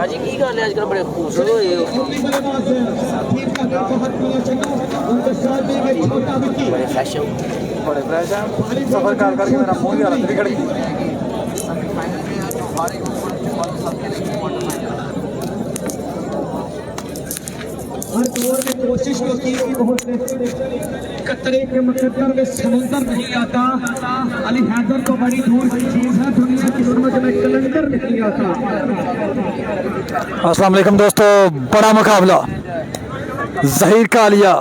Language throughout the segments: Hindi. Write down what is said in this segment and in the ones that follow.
भाजी की गल है आजकल बड़े खूबसूरत होए हो बड़े फ्रेश हो बड़े फ्रेश हैं सफर कर करके मेरा मुंह की हालत बिगड़ गई हर दौर में कोशिश तो की कतरे के मुकद्दर में समुंदर नहीं आता अली हैदर को बड़ी दूर की चीज है दुनिया की समझ में कलंदर नहीं आता। अस्सलाम वालेकुम दोस्तों, बड़ा मुकाबला ज़हीर कालिया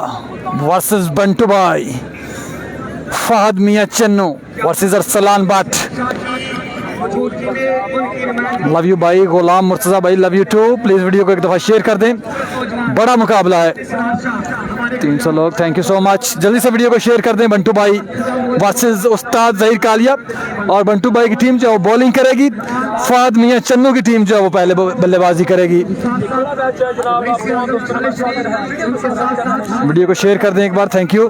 वर्सेस बंटू भाई, फहद मियां Channu versus Arsalan Bhatt. Love you भाई, गुलाम मुर्तज़ा भाई love you too. Please video को एक दफ़ा शेयर कर दें, बड़ा मुकाबला है 300 लोग, थैंक यू सो मच। जल्दी से वीडियो को शेयर कर दें। बंटू भाई वर्सेस उस्ताद ज़हीर कालिया, और बंटू भाई की टीम जो है वो बॉलिंग करेगी, फहद मियां चन्नू की टीम जो है वो पहले बल्लेबाजी करेगी। वीडियो को शेयर कर दें एक बार, थैंक यू।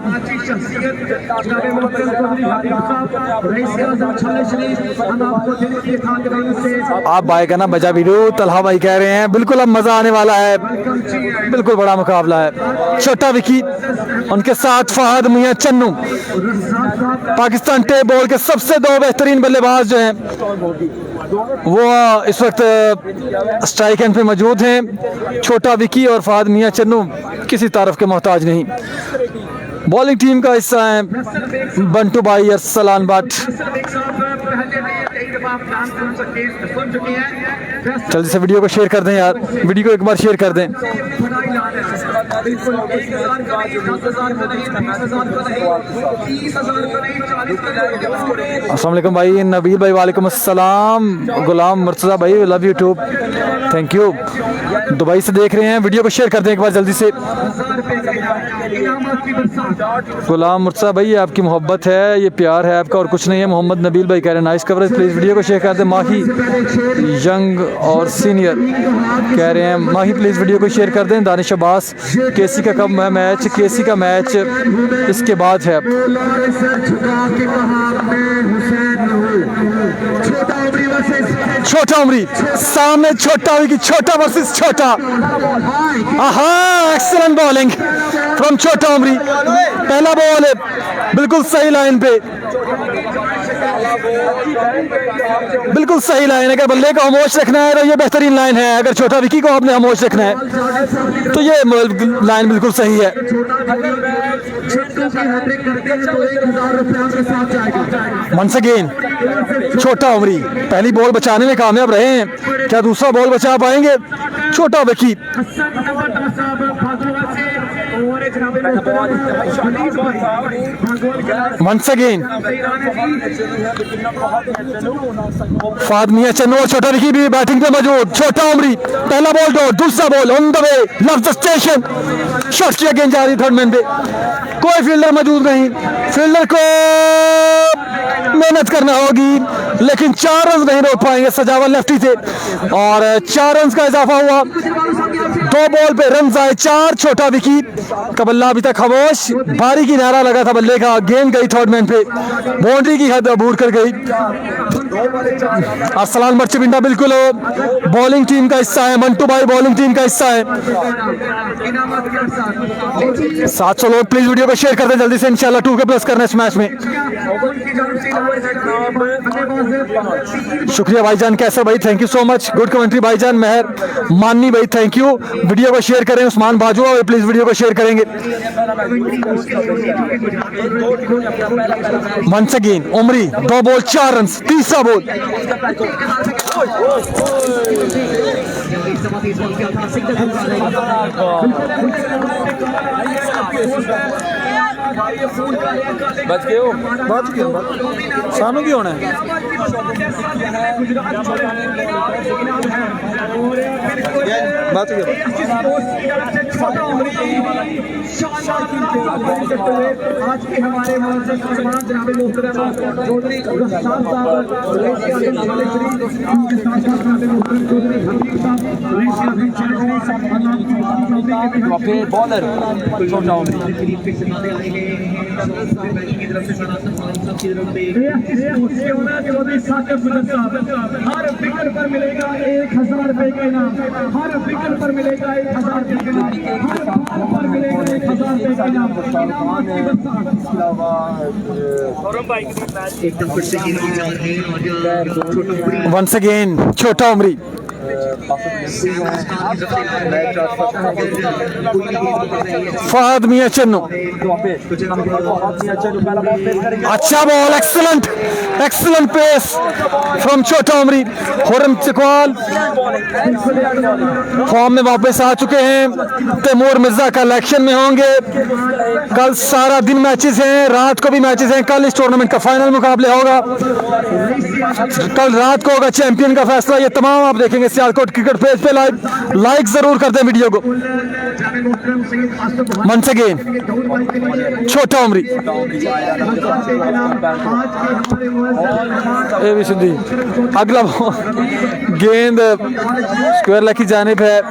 आप भाई का ना बजा वीडियो तलहा भाई कह रहे हैं, बिल्कुल अब मजा आने वाला है, बिल्कुल बड़ा मुकाबला है। छोटा विकी, उनके साथ फहद मियां चन्नू, पाकिस्तान टेप बॉल के सबसे दो बेहतरीन बल्लेबाज जो हैं वो इस वक्त स्ट्राइक एंड पे मौजूद हैं। छोटा विकी और फहद मियां चन्नू किसी तारफ के मोहताज नहीं। बॉलिंग टीम का हिस्सा है बंटू भाई, अरसलान भट्ट। जल्दी से वीडियो को शेयर कर दें यार, वीडियो को एक बार शेयर कर दें। अस्सलाम वालेकुम भाई, नबील भाई वालेकुम अस्सलाम, गुलाम मुर्तज़ा भाई love you too, thank you. Dubai से देख रहे हैं, वीडियो को शेयर कर दें एक बार जल्दी से। गुलाम मुर्तज़ा भाई आपकी मोहब्बत है, ये प्यार है आपका और कुछ नहीं है। मोहम्मद नबील भाई कह रहे हैं नाइस कवरेज, प्लीज़ वीडियो को शेयर कर दें। माही यंग और सीनियर कह रहे हैं माही प्लीज़ वीडियो को शेयर कर दें। दानिश अब्बास, केसी का कब मैच? केसी का मैच इसके बाद है। छोटा उमरी सामने, छोटा की छोटा वर्सेस छोटा। एक्सीलेंट बॉलिंग फ्रॉम छोटा उमरी, पहला बॉल है बिल्कुल सही लाइन पे, बिल्कुल सही लाइन है। अगर बल्ले को खामोश रखना है तो ये बेहतरीन लाइन है, अगर छोटा विकी को आपने खामोश रखना है तो ये लाइन बिल्कुल सही है। वंस अगेन छोटा उमरी पहली बॉल बचाने में कामयाब रहे हैं, क्या दूसरा बॉल बचा पाएंगे? छोटा विकी वंस अगेन फहद मियां चन्नू और छोटा विकी भी बैटिंग पे मौजूद। छोटा उमरी पहला बॉल डॉट, दूसरा ball on the way, love the station, shot की गेंद जा रही थर्ड मैन पे, कोई फील्डर मौजूद नहीं। फील्डर को मेहनत करना होगी लेकिन 4 रन नहीं रोक पाएंगे सजावल लेफ्टी से, और 4 रन का इजाफा हुआ। 2 बॉल पे रन आए 4। छोटा विकी का बल्ला अभी तक खामोश, भारी की नारा लगा था बल्ले का, गेंद गई थर्ड मैन पे, बाउंड्री की हद अबूर कर गई। अरसलान भट्ट बिंडा बिल्कुल बॉलिंग टीम का हिस्सा है, मंटू भाई बॉलिंग टीम का हिस्सा है। 700 लोग प्लीज वीडियो को शेयर कर दें जल्दी से, इंशाल्लाह 2K प्लस करना इस मैच में। शुक्रिया भाईजान कैसर भाई, thank you so much, good commentary भाईजान। मेहर मानी भाई थैंक यू, वीडियो को शेयर करें। उस्मान बाजुआ भाई प्लीज वीडियो को शेयर करेंगे। वंस अगेन उमरी 2 बॉल 4 रन, तीसरा बॉल बच गए हो, बात क्यों सानू की होना है? बात क्यों आज के हमारे बॉलर छोटा उमरी हर विकेट पर पर मिलेगा 1000 रुपए का इनाम, हर विकेट पर मिलेगा 1000 रुपए का इनाम, हर बॉल पर मिलेगा 1000 रुपए का इनाम। इनामात की बरसात। एकदम फिर से गिनती जा रही है और छोटा वंस अगेन छोटा उमरी। फहद मियां चन्नू, अच्छा ball, excellent excellent pace from Chhota Umri. Khurram Chakwal form में वापस आ चुके हैं। तैमूर मिर्जा कल एक्शन में होंगे। कल सारा दिन मैचेस हैं, रात को भी मैचेस हैं। कल इस टूर्नामेंट का फाइनल मुकाबले होगा, कल रात को होगा चैंपियन का फैसला। ये तमाम आप देखेंगे सियालकोट क्रिकेट पेज पे लाइव। लाइक जरूर कर दें वीडियो को। वंस अगेन छोटा उमरी, ए भी सिंधी। अगला गेंद स्क्वायर लेग की जानिब है।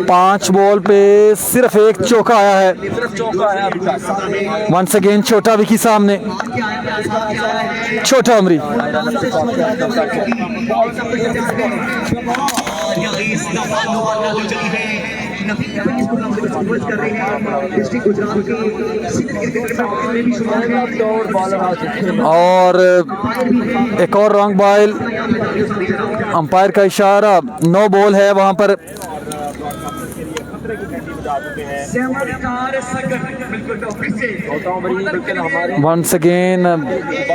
पांच बॉल पे सिर्फ एक चौका आया है। वंस अगेन छोटा विकी सामने, छोटा उमरी। और एक और रॉन्ग बॉल, अंपायर का इशारा, नो बॉल है वहां पर। वंस अगेन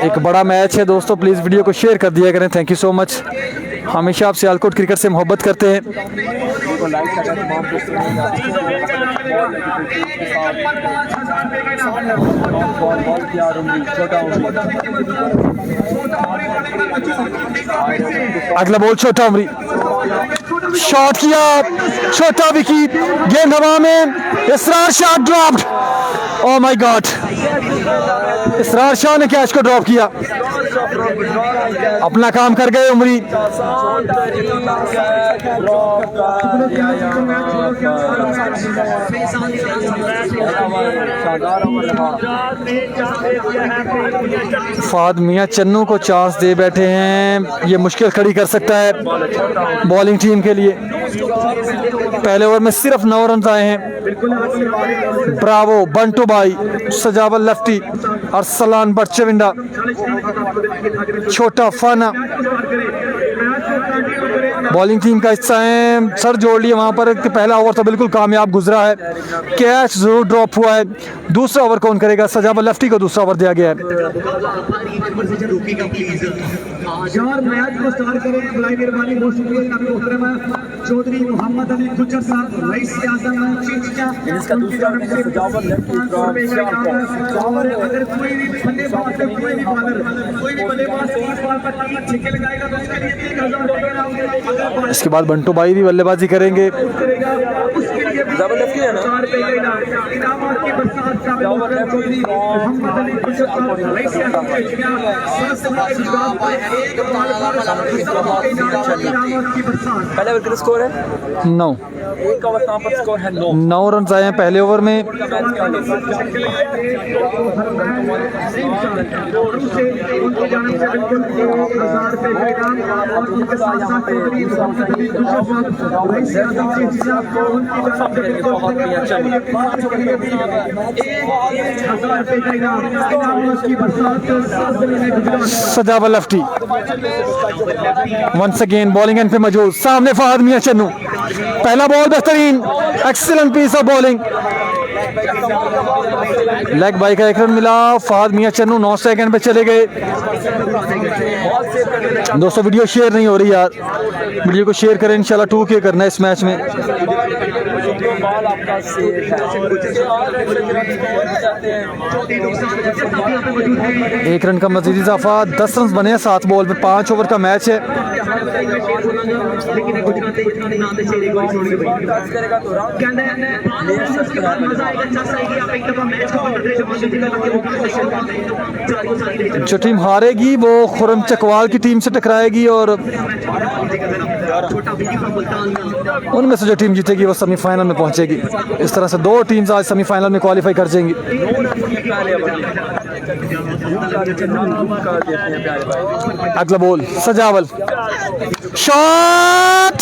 एक बड़ा मैच है दोस्तों, प्लीज़ वीडियो को शेयर कर दिया करें। Thank you so much. हमेशा आप सियालकोट क्रिकेट से मोहब्बत करते हैं। अगला बॉल छोटा उमरी, शॉट किया छोटा विकी, गेंद हवा में, Israr Shah dropped. Oh my god, Israr Shah ने कैच को ड्रॉप किया। अपना काम कर गए उमरी। फहद मियां चन्नू को चांस दे बैठे हैं, ये मुश्किल खड़ी कर सकता है बॉलिंग टीम के लिए। पहले ओवर में सिर्फ 9 रन आए हैं। ब्रावो बंटू भाई, सजावल लेफ्टी, अरसलान बच्चेविंडा, छोटा फाना बॉलिंग टीम का हिस्सा है। सर जोड़ लिए वहां पर। पहला ओवर तो बिल्कुल कामयाब गुजरा है, कैच जरूर ड्रॉप हुआ है। दूसरा ओवर कौन करेगा? सजावल लेफ्टी को दूसरा ओवर दिया गया है। मैच को स्टार्ट करें, मेहरबानी बहुत शुक्रिया चौधरी मोहम्मद अली गुज्जर साहब, रईस आजम चिंचिया। अगर कोई भी बल्लेबाज छक्के लगाएगा तो उसके लिए 3000 इसके बाद बंटू भाई भी बल्लेबाजी करेंगे। पहले ओवर का स्कोर है 9। एक ओवर कहां पर स्कोर है 9 रन आए हैं पहले ओवर में। Sajawal lefty, once again bowling end पे मौजूद। सामने फहद मियां चन्नू, पहला बॉल बेहतरीन, excellent piece of bowling. Leg bye का 1 रन मिला। फहद मियां चन्नू 9 सेकंड पे चले गए। दोस्तों वीडियो शेयर नहीं हो रही यार, वीडियो को शेयर करें। इंशाल्लाह 2K करना है इस मैच में। एक रन का मजीद इजाफा, 10 रन बने हैं 7 बॉल पे। 5 ओवर का मैच है। जो टीम हारेगी वो खुर्रम चकवाल की टीम से टकरा टकराएगी और उनमें से जो टीम जीतेगी वो सेमीफाइनल में पहुंचेगी। इस तरह से 2 टीम्स आज सेमीफाइनल में क्वालिफाई कर जाएंगी। अगला बॉल सजावल, shot,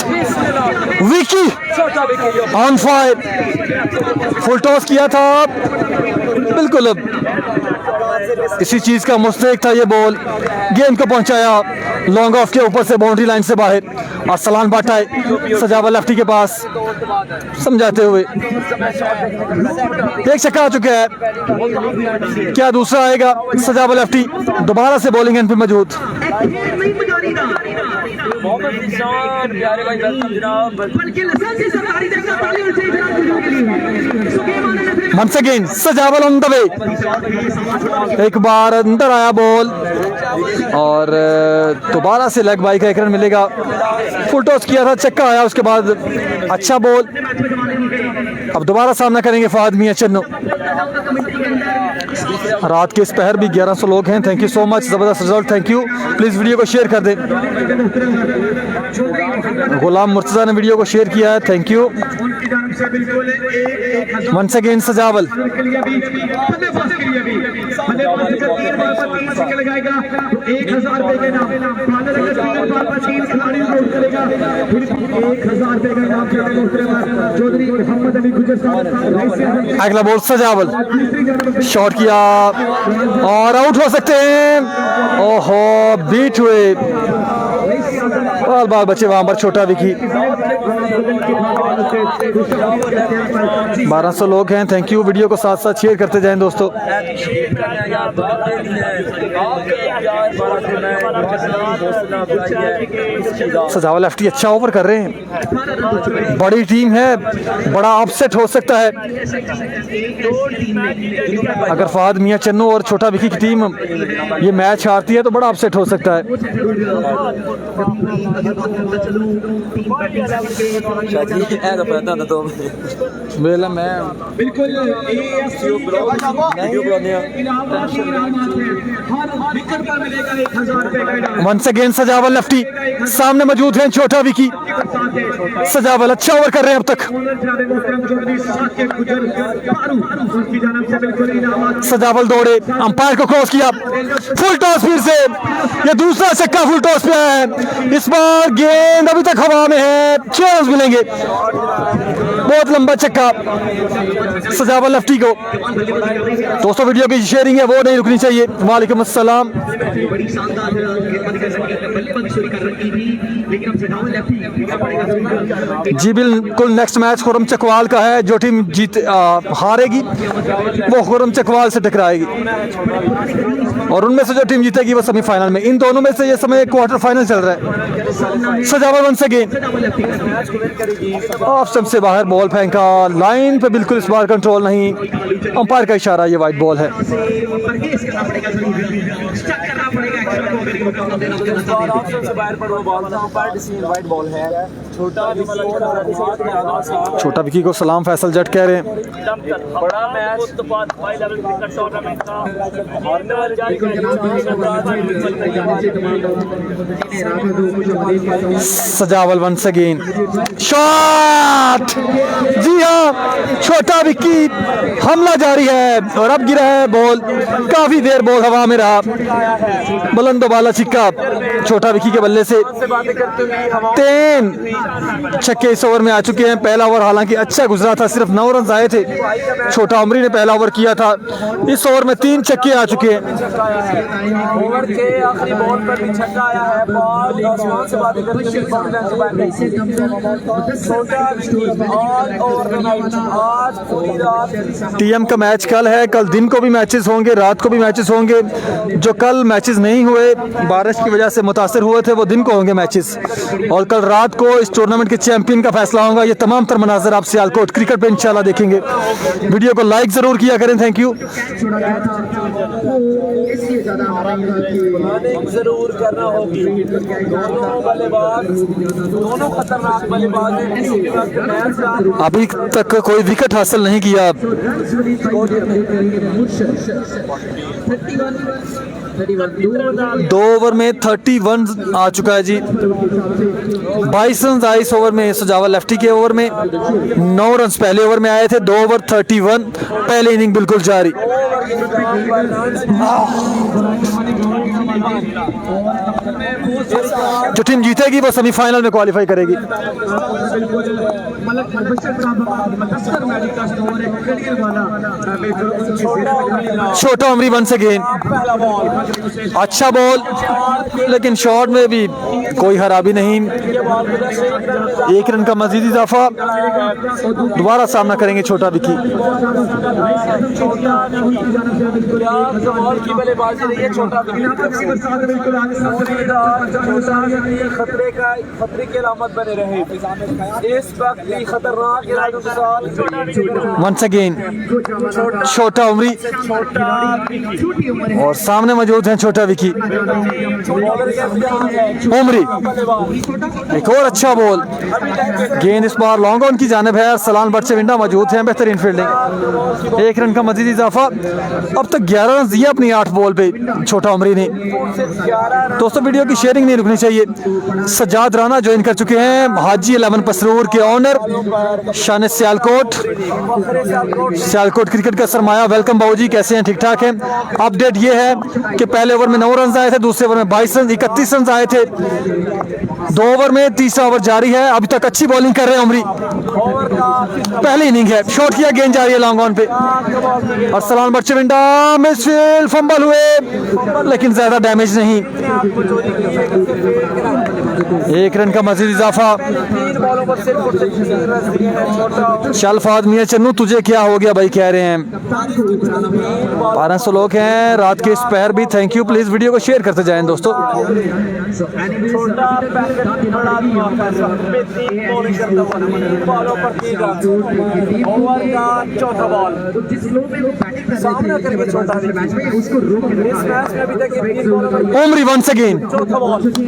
Vicky on fire, full toss किया था बिल्कुल। अब इसी चीज का मुस्तहिक था ये बॉल, गेंद को पहुंचाया लॉन्ग ऑफ के ऊपर से बाउंड्री लाइन से बाहर। और सलान बाटा है सजावल लेफ्टी के पास समझाते हुए। एक छक्का आ चुका है, क्या दूसरा आएगा? सजावल लेफ्टी दोबारा से बॉलिंग एंड पे मौजूद। वंस अगेन सजावल ऑन द वे, एक बार अंदर आया बॉल और दोबारा से लेग बाई का एक रन मिलेगा। फुल टॉस किया था, छक्का आया, उसके बाद अच्छा बॉल। अब दोबारा सामना करेंगे फहद मियां चन्नू। रात के इस पहर भी 1100 लोग हैं। थैंक यू सो मच, ज़बरदस्त result, thank you. Please video को शेयर कर दें। गुलाम मुर्तज़ा ने वीडियो को शेयर किया है, थैंक यू। वंस अगेन सजावल, अगला बॉल सजावल, शॉट किया और आउट हो सकते हैं। ओहो, बीट हुए, बाल बचे वहां पर। छोटा विकी, 1200 लोग हैं, थैंक यू। वीडियो को साथ साथ शेयर करते जाएं दोस्तों। सजावल लेफ्टी अच्छा ओवर कर रहे हैं, बड़ी टीम है, बड़ा अपसेट हो सकता है अगर फहद मियां चन्नू और छोटा विकी की टीम ये मैच हारती है तो बड़ा अपसेट हो सकता है। मेला मैं बिल्कुल वंस अगेन सजावल लेफ्टी, सामने मौजूद हैं छोटा विकी। सजावल अच्छा ओवर कर रहे हैं अब तक। सजावल दौड़े, अंपायर को क्रॉस किया, फुल टॉस फिर से, ये दूसरा छक्का फुल टॉस पे है। इस बार गेंद अभी तक हवा में है, 6 रन मिलेंगे। बहुत लंबा छक्का सजावल लेफ्टी को। दोस्तों वीडियो की शेयरिंग है वो नहीं रुकनी चाहिए। वालेकुम अस्सलाम। जी बिल्कुल, नेक्स्ट मैच खुरम चकवाल का है। जो टीम हारेगी वो खुरम चकवाल से टकराएगी और उनमें से जो टीम जीतेगी वो सेमीफाइनल में। इन दोनों में से ये समय क्वार्टर फाइनल चल रहा है। सजावल वंस अगेन ऑफ स्टंप से बाहर बॉल फेंका, लाइन पे बिल्कुल इस बार कंट्रोल नहीं, अंपायर का इशारा, ये वाइड बॉल है। छोटा विकी को सलाम फैसल जट कह रहे हैं। सजावल वंस अगेन शॉट, जी हाँ, छोटा विकी, हमला जारी है और अब गिरा है बॉल। काफी देर बॉल हवा में रहा, बुलंदो बाला छिक्का छोटा विकी के बल्ले से। 3 छक्के इस ओवर में आ चुके हैं। पहला ओवर हालांकि अच्छा गुजरा था, सिर्फ 9 रन आए थे। छोटा उमरी ने पहला ओवर किया था, इस ओवर में 3 छक्के आ चुके हैं। ओवर के आखिरी बॉल पर भी छक्का आया है, बॉल आसमान से बातें करते हुए आज पूरी रात टीएम का मैच कल है, कल दिन को भी मैचेस होंगे, रात को भी मैचेस होंगे। जो कल मैचेस नहीं हुए, बारिश की वजह से मुतासर हुए थे, वो दिन को होंगे मैचेस। और कल रात को इस टूर्नामेंट के चैंपियन का फैसला होगा। ये तमाम तर मनाजर आप सियालकोट क्रिकेट पे इंशाल्लाह देखेंगे। वीडियो को लाइक जरूर किया करें, थैंक यू। जरूर करना होगी। दोनों बल्लेबाज, दोनों खतरनाक बल्लेबाज हैं। अभी तक कोई विकेट हासिल नहीं किया। 2 ओवर में 31 आ चुका है जी। 22 रन आए इस ओवर में सजावा लेफ्टी के ओवर में। 9 रन पहले ओवर में आए थे। 2 ओवर 31, पहले इनिंग बिल्कुल जारी। जो टीम जीतेगी वो सेमीफाइनल में क्वालिफाई करेगी। छोटा उमरी वंस अगेन, अच्छा बॉल, लेकिन शॉट में भी कोई खराबी नहीं। 1 रन का मजीद इजाफा, दोबारा सामना करेंगे छोटा विकी। खतरे की अलामत बने रहे इस वक्त भी खतरनाक इरादों के साथ। वंस अगेन छोटा उमरी और सामने मौजूद हैं छोटा विकी। उमरी एक और अच्छा बॉल, गेंद इस बार लॉन्ग ऑन की जानिब है। सलान बटचेविंडा मौजूद हैं, बेहतरीन फील्डिंग। 1 रन का मजीद इजाफा। अब तक 11 रन दिए अपनी 8 बॉल पे छोटा उमरी ने। दोस्तों वीडियो की शेयरिंग नहीं रुकनी चाहिए। सज्जाद राना ज्वाइन कर चुके हैं, हाजी 11 पसरूर के ऑनर, शान सियालकोट। सियालकोट क्रिकेट का सरमाया। वेलकम बाबूजी, कैसे हैं? ठीक ठाक हैं। अपडेट ये है कि पहले ओवर में 9 रन आए थे, दूसरे ओवर में 22 रन 31 रन आए थे। 2 ओवर में, तीसरा ओवर जारी है। अभी तक अच्छी बॉलिंग कर रहे हैं उमरी। पहली इनिंग है, शॉट किया, गेंद जा रही है लॉन्ग ऑन पे। और सलान बटचेविंडा मिसफील्ड, फंबल हुए लेकिन ज्यादा डैमेज नहीं। 1 रन का मजीद इजाफा। शलफाद मियां चन्नू, तुझे क्या हो गया भाई, कह रहे हैं। 1200 लोग हैं रात के इस पहर भी। थैंक यू, प्लीज वीडियो को शेयर करते जाएं दोस्तों। चौथा बॉल सामना करके छोटा उमरी वंस अगेन,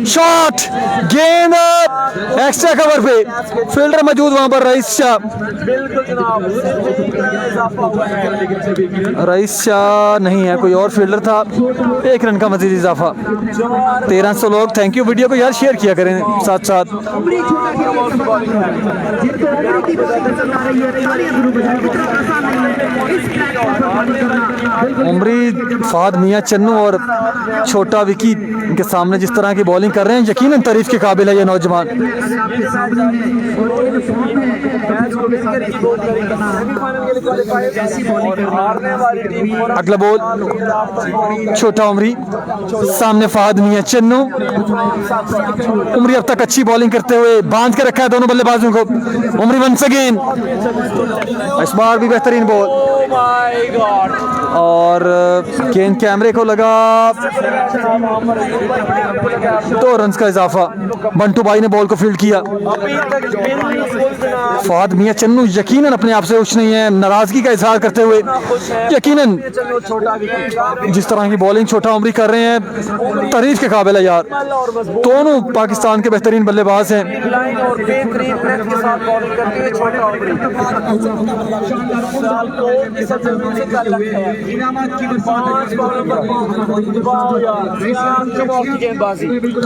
शॉट, गेंद एक्स्ट्रा कवर पे, फील्डर मौजूद वहां पर रईस शाह। रईस शाह नहीं है, कोई और फील्डर था। 1 रन का मजीद इजाफा। 1300 लोग, थैंक यू। वीडियो को यार शेयर किया करें साथ साथ। उमरी, फहद मियां चन्नू और छोटा विकी के सामने जिस तरह की बॉलिंग कर रहे हैं, यकीनन तारीफ के काबिल है ये नौजवान। अगला बॉल छोटा उमरी, सामने फहद मियां चन्नू। उमरी अब तक अच्छी बॉलिंग करते हुए बांध के रखा है दोनों बल्लेबाजों को। उमरी वंस अगेन, इस बार भी बेहतरीन बॉल और गेंद कैमरे को लगा। 2 रन का इजाफा। बंटू भाई ने बॉल को फील्ड किया। फहद मियां चन्नू यकीनन अपने आप से खुश नहीं है, नाराजगी का इजहार करते हुए। यकीनन जिस तरह की बॉलिंग छोटा उमरी कर रहे हैं, तारीफ के काबिल है यार। दोनों पाकिस्तान के बेहतरीन बल्लेबाज हैं।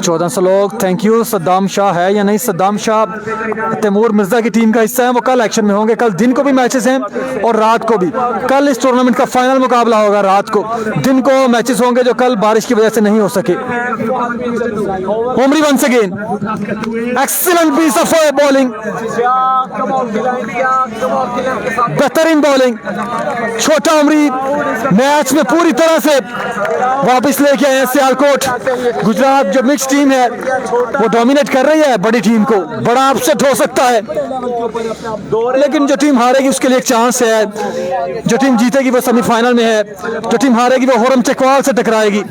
चौदह सौ लोग, थैंक यू। सद्दाम शाह है या नहीं? सद्दाम शाह तैमूर मिर्जा की टीम का हिस्सा है, वो कल एक्शन में होंगे। कल दिन को भी मैचेस हैं और रात को भी। कल इस टूर्नामेंट का फाइनल मुकाबला होगा रात को। दिन को मैचेस होंगे जो कल बारिश की वजह से नहीं हो सके। Umri once again, excellent piece of bowling, बेहतरीन बॉलिंग। छोटा उमरी मैच में पूरी तरह से वापस लेके आए हैं सियालकोट। गुजरात जो मिक्स टीम है वो डोमिनेट कर रही है बड़ी टीम को। बड़ा अपसेट हो सकता है, लेकिन जो टीम हारेगी उसके लिए एक चांस है। जो टीम जीतेगी वो सेमीफाइनल में है, जो टीम हारेगी वो होरम चकवाल से टकराएगी।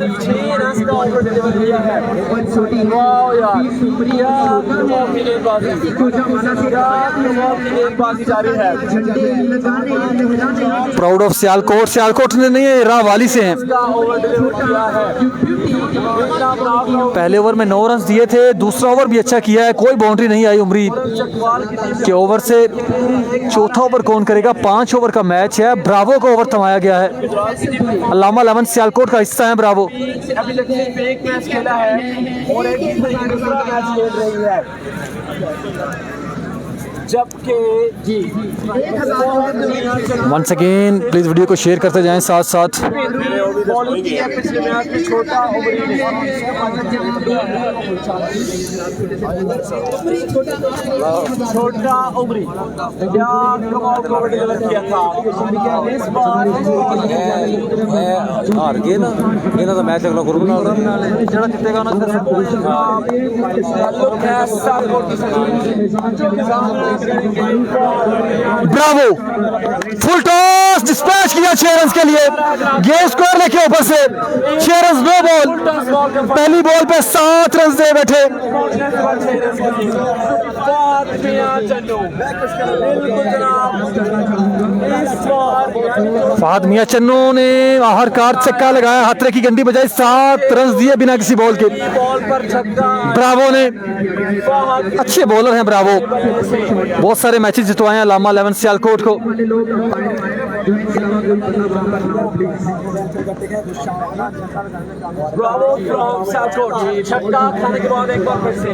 Proud of Sialkot. सियालकोट ने नहीं, रावाली से हैं। पहले ओवर में 9 रन दिए थे, दूसरा ओवर भी अच्छा किया है, कोई बाउंड्री नहीं आई उमरी के ओवर ओवर से चौथा ओवर कौन करेगा? 5 ओवर का मैच है, ब्रावो को ओवर थमाया गया है। अल्लामा 11 सियालकोट का हिस्सा है ब्रावो। अभी तक सिर्फ एक मैच खेला है और एक दूसरा मैच खेल रही है, जबकि वंस अगेन प्लीज वीडियो को शेयर करते जाएं साथ साथ। बॉलिंग की है पिछले मैच में छोटा उमरी ने, छोटा उमरी क्या कमाल को डिलीवर किया था इस बार। हार गए ना, इन्हों का मैच अगला गुरु नाल जेड़ा जितेगा ना ब्रावो फुल टॉस डिस्पैच किया 6 रन के लिए। गेम स्कोर लेके ऊपर से 6 रन 2 बॉल, पहली बॉल पे 7 रन दे बैठे। फहद मियां चन्नू ने आखिरकार छक्का लगाया, हाथरे की गंडी बजाई 7 रन दिए बिना किसी बॉल के। ब्रावो ने, अच्छे बॉलर हैं ब्रावो, बहुत सारे मैचेस जितवाए हैं अल्लामा 11 सियालकोट को। ब्रावो फ्रॉम सियालकोट छक्का खाने के बाद एक बार फिर से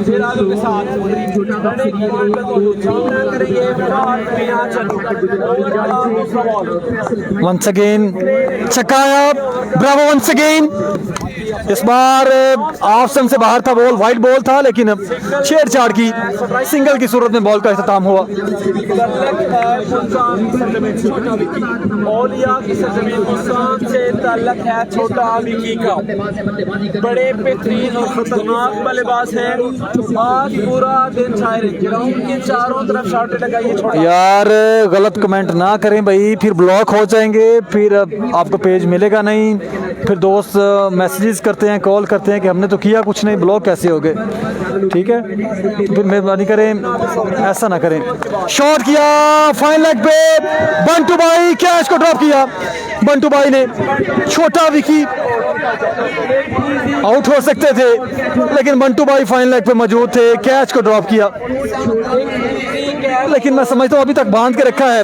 फिर आलू के साथ वंस अगेन छक्का आया ब्रावो वंस अगेन। इस बार ऑफ स्टंप से बाहर था बॉल, वाइड बॉल था लेकिन छेड़छाड़ की सिंगल की सूरत में बॉल का इख्तिताम हुआ। औलिया की सरजमीन मुल्तान से ताल्लुक है छोटा विकी का। बड़े बेहतरीन और खतरनाक बल्लेबाज है, आज पूरा दिन छाए ग्राउंड के चारों तरफ शॉट लगाइए। यार गलत कमेंट ना करें भाई, फिर ब्लॉक हो जाएंगे, फिर आपको पेज मिलेगा नहीं, फिर दोस्त मैसेजेस करते हैं, कॉल करते हैं कि हमने तो किया कुछ नहीं, ब्लॉक कैसे हो गए। ठीक है, फिर मेहरबानी करें ऐसा ना करें। शॉट किया फाइन लेग पे, बंटू भाई कैच को ड्रॉप किया। बंटू भाई ने, छोटा विकी आउट हो सकते थे लेकिन बंटू भाई फाइन लेग पे मौजूद थे, कैच को ड्रॉप किया। लेकिन मैं समझता हूँ अभी तक बांध के रखा है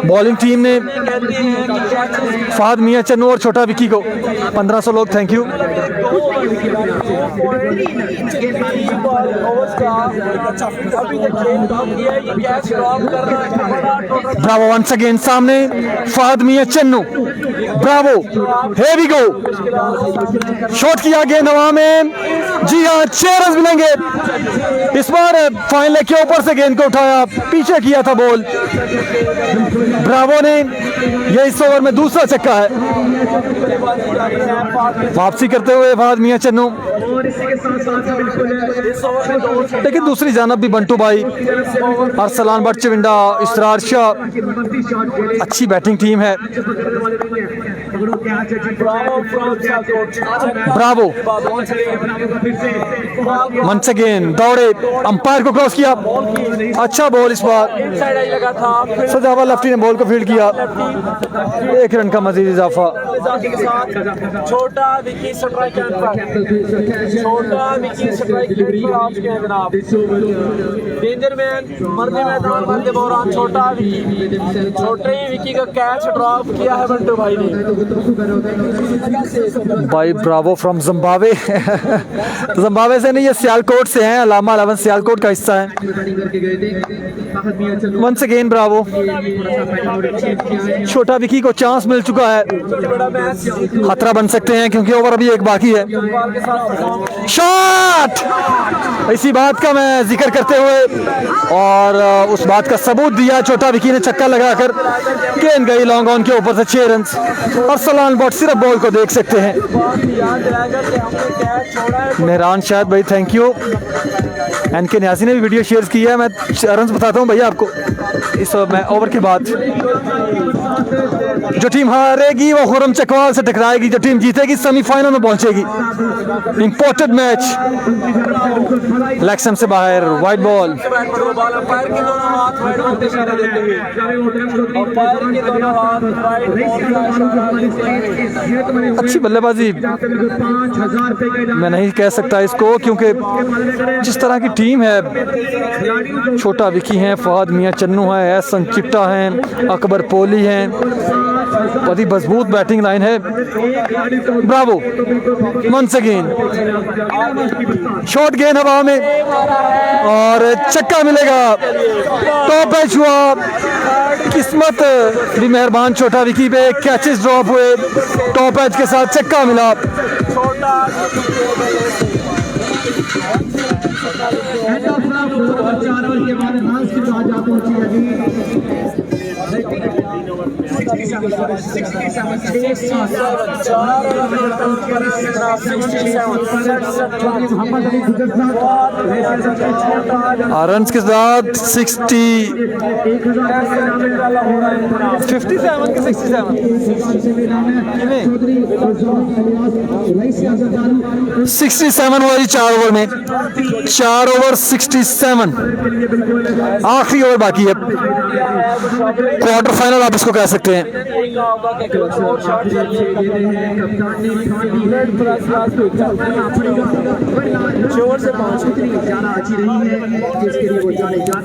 बॉलिंग टीम ने फहद मियां चन्नू और छोटा विकी को। 1500 लोग, thank you. Bravo once again सामने फहद मियां Channu, bravo here we go। Shot किया गेंद हवा में, जी हाँ 6 रन मिलेंगे। इस बार फाइन लेग के ऊपर से गेंद को उठाया, पीछे किया था बॉल। ब्रावो ने, ये इस ओवर में दूसरा छक्का है। वापसी करते हुए फहद मियां चन्नू, लेकिन दूसरी जानब भी बंटू भाई, अरसलान भट्ट चविंडा, इसरार शाह, अच्छी बैटिंग टीम है। ब्रावो वंस अगेन दौड़े, अंपायर को क्रॉस किया, अच्छा बॉल इस बार। सजावा लफ्टी ने बॉल को फील्ड किया, 1 रन का मजीद इजाफा। छोटा विकी स्ट्राइक एंड पर, छोटा विकी स्ट्राइक एंड पर आज के जनाब। डेंजर मैन, मर्दे मैदान मर्दे बोरान, छोटा विकी, छोटे विकी का कैच ड्रॉप किया है बंटू भाई ने। भाई ब्रावो फ्रॉम जिम्बाब्वे जिम्बाब्वे से नहीं, ये सियालकोट से हैं, अल्लामा 11 सियालकोट का हिस्सा है। वंस अगेन ब्रावो, छोटा विकी को चांस मिल चुका है, खतरा बन सकते हैं क्योंकि ओवर अभी एक बाकी है। शॉट, इसी बात का मैं जिक्र करते हुए और उस बात का सबूत दिया, छोटा विकी ने छक्का लगाकर गेंद गई लॉन्ग ऑन के ऊपर से 6 रन। और सलान बॉट सिर्फ बॉल को देख सकते हैं। मेहरान शायद भाई थैंक यू। एनके न्यासी ने भी वीडियो शेयर किया है, मैं रन बताता हूँ भैया आपको इस ओवर के बाद। जो टीम हारेगी वो खुरम चकवाल से टकराएगी, जो टीम जीतेगी सेमीफाइनल में पहुंचेगी। इंपॉर्टेंट मैच, लेग से बाहर, वाइड बॉल। पैर के दोनों हाथ वाइड बॉल के इशारा देते हुए, और पैर के दोनों हाथ राइट बॉल का इशारा देते हुए। अच्छी बल्लेबाजी मैं नहीं कह सकता इसको, क्योंकि जिस तरह की टीम है, छोटा विकी है, फहद मियां चन्नू है, एहसन चिट्टा हैं, अकबर पोली हैं, बहुत ही मजबूत बैटिंग लाइन है। ब्रावो वंस अगेन, शॉट गेंद हवा में और चक्का मिलेगा। टॉप पैच हुआ, किस्मत भी मेहरबान छोटा विकी पे, कैचेस ड्रॉप हुए, टॉप पैच के साथ चक्का मिला। रन के साथ 67 हुआ जी 4 ओवर में, 4 ओवर 67, आखिरी ओवर बाकी है, क्वार्टर फाइनल आप इसको कह सकते हैं।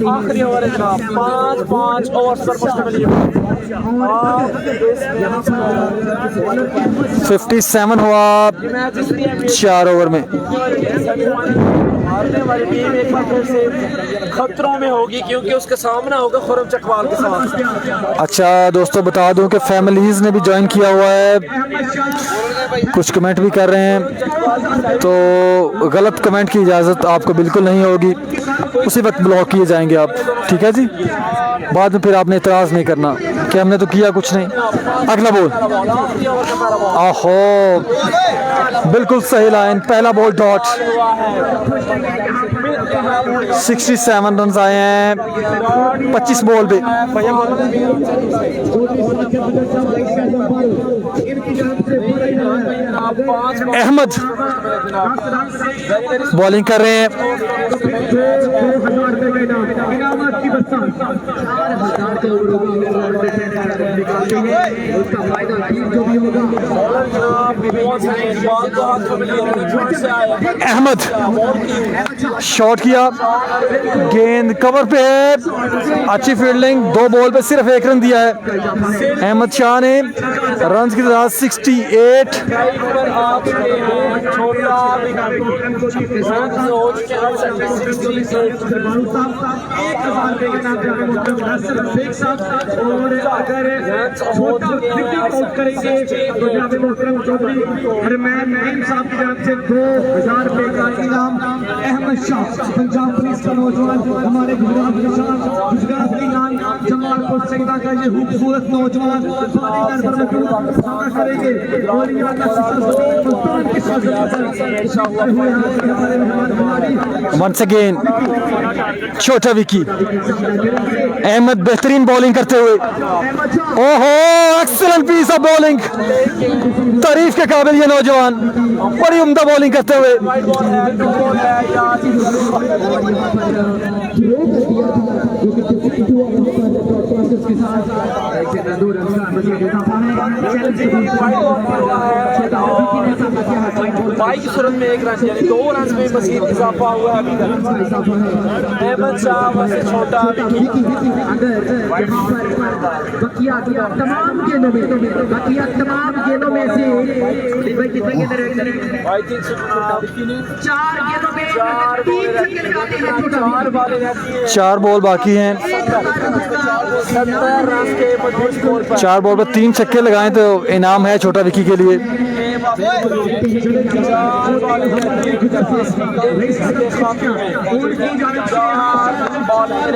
आखिरी ओवर है जनाब, 5 ओवर पर 57 हुआ 4 ओवर में। हारने वाली टीम एक बार फिर से खतरों में होगी, क्योंकि उसका सामना होगा खुरम चकवाल के साथ। अच्छा दोस्तों, बता दूं कि फैमिलीज ने भी ज्वाइन किया हुआ है, कुछ कमेंट भी कर रहे हैं, तो गलत कमेंट की इजाज़त आपको बिल्कुल नहीं होगी, उसी वक्त ब्लॉक किए जाएंगे आप, ठीक है जी। बाद में फिर आपने इतराज़ नहीं करना कि हमने तो किया कुछ नहीं। अगला बॉल, आहो बिल्कुल सही लाइन, पहला बॉल डॉट। 67 रन आए हैं 25 बॉल पे। अहमद बॉलिंग कर रहे हैं, अहमद शॉट किया, गेंद कवर पे है, अच्छी फील्डिंग, 2 बॉल पे सिर्फ 1 रन दिया है अहमद शाह ने। रन की तादाद 68। अहमद शाह पंजाब पुलिस का नौजवान, हमारे गुजरात की शान, गुजरात की नाम, जमालपुर सईदा का ये खूबसूरत नौजवान सामना करेंगे। वंस अगेन छोटा विकी, अहमद बेहतरीन बॉलिंग करते हुए, ओहो एक्सीलेंट पीस ऑफ बॉलिंग, तारीफ के काबिल ये नौजवान, बड़ी उम्दा बॉलिंग करते हुए। बाई की सूरत में 1 रन, यानी 2 रन में मजीद इजाफा हुआ है अभी तक। अहमद शाह वैसे छोटा तमाम गेंदों में से 4 बॉल बाकी हैं, 4 बॉल पर 3 छक्के लगाएं तो इनाम है छोटा विकी के लिए।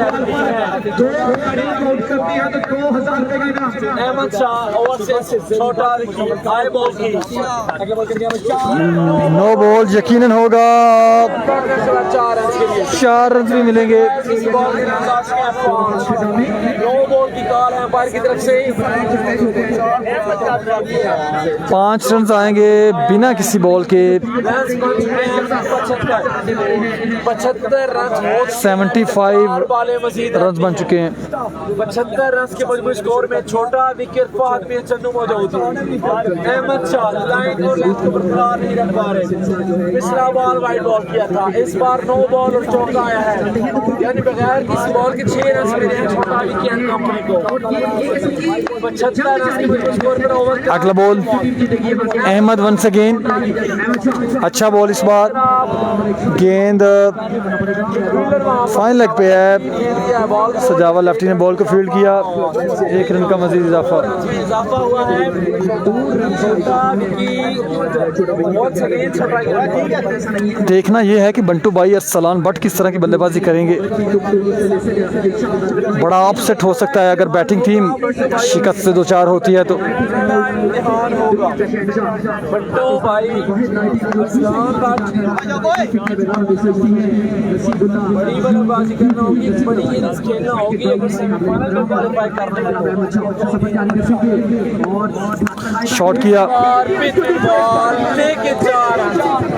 दो रन आउट करती है तो 2000 रुपए का इनाम। अहमद शाह ओवर से छोटा विकी हाई बॉल की नो बॉल यकीनन होगा, 4 रन के लिए 4 रन भी मिलेंगे। इस बॉल के रन आ चुके हैं 5। नो बॉल की कॉल है अंपायर की तरफ से। 5 रन आएंगे बिना किसी बॉल के। रन बन चुके हैं 75 रन 75 वाले मजीद रन बन चुके हैं। 75 रन के मजबूत स्कोर में छोटा विकेट फहद में चन्नू मौजूद है। अहमद शाह लाइन और लेंथ को बरकरार नहीं रख पा रहे। पिछला बॉल वाइड बॉल किया था, इस बार नो बॉल और चौका आया है, यानी बगैर किसी बॉल के 6 रन मिले हैं छोटा विकेट कंपनी को। 75 रन के मजबूत स्कोर पर ओवर अगला बॉल अहमद वंस अगेन, अच्छा बॉल इस बार। गेंद फाइन लेग पे है, बॉल सजावा लेफ्टी ने बॉल को फील्ड किया। 1 रन का मजीद इजाफा। इजाफा हुआ है। छोटा विकी बहुत अगेन छोटा देखना यह है कि बंटू भाई और सलान बट किस तरह की बल्लेबाजी करेंगे। बड़ा अपसेट हो सकता है अगर बैटिंग टीम शिकस्त से 2-4 होती है तो। इम्तिहान होगा बंटू भाई बड़ी बल्लेबाजी करना होगी, बड़ी इनिंग्स खेलना होगी अगर सेमीफाइनल में क्वालीफाई करना है। शॉट किया, और बॉल लेके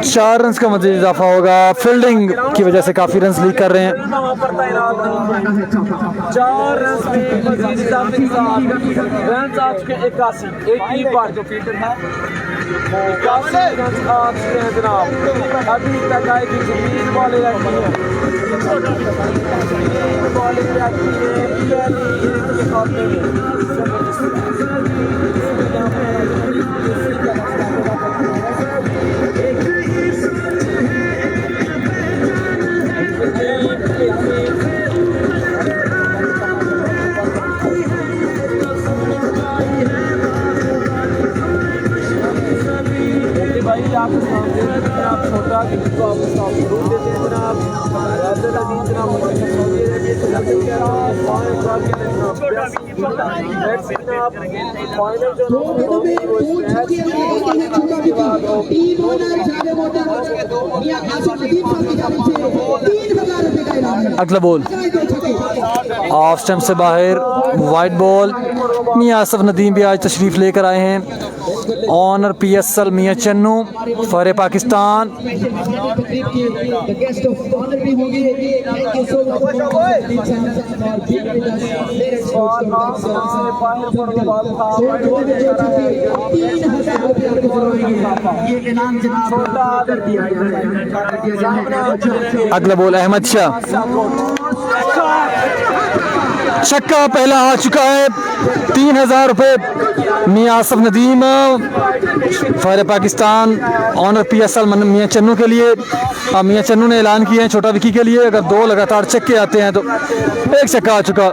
4 रन का मजीद इजाफा होगा। फील्डिंग की वजह से काफी रन लीक कर रहे हैं। वहाँ पर तैनात नहीं। 4 रन में मजीद इजाफे के साथ रन आ चुके हैं 81 बार जो फील्डर है 81 रन आ चुके हैं जनाब। अभी तक आएगी 3 बॉलें रहती हैं, 3 बॉलें रहती हैं पहली इनिंग्स के खाते में। भाई आप जनाब छोटा किसको आप जरूर देते हैं जनाब। अगला बॉल ऑफ स्टंप से बाहर, वाइड बॉल। मियां आसफ नदीम भी आज तशरीफ लेकर आए हैं। ऑनर PSL मियां चन्नू फरे पाकिस्तान। अगला बॉल अहमद शाह, छक्का पहला आ चुका है। 3000 रुपये मियां आसफ नदीम फरे पाकिस्तान ऑनर PSL मियां चन्नू के लिए। अब मियां चन्नू ने ऐलान किया है छोटा विकी के लिए अगर 2 लगातार छक्के आते हैं तो 1 छक्का आ चुका।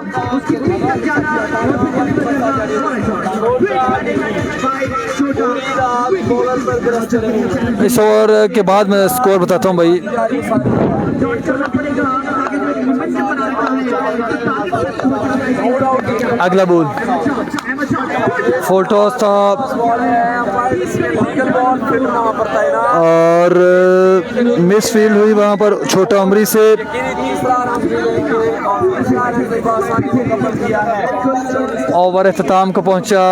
इस ओवर के बाद मैं स्कोर बताता हूँ भाई। अगला बॉल फुल टॉस था और मिस फील्ड हुई वहाँ पर छोटा उमरी से। ओवर अख्ताम को पहुँचा,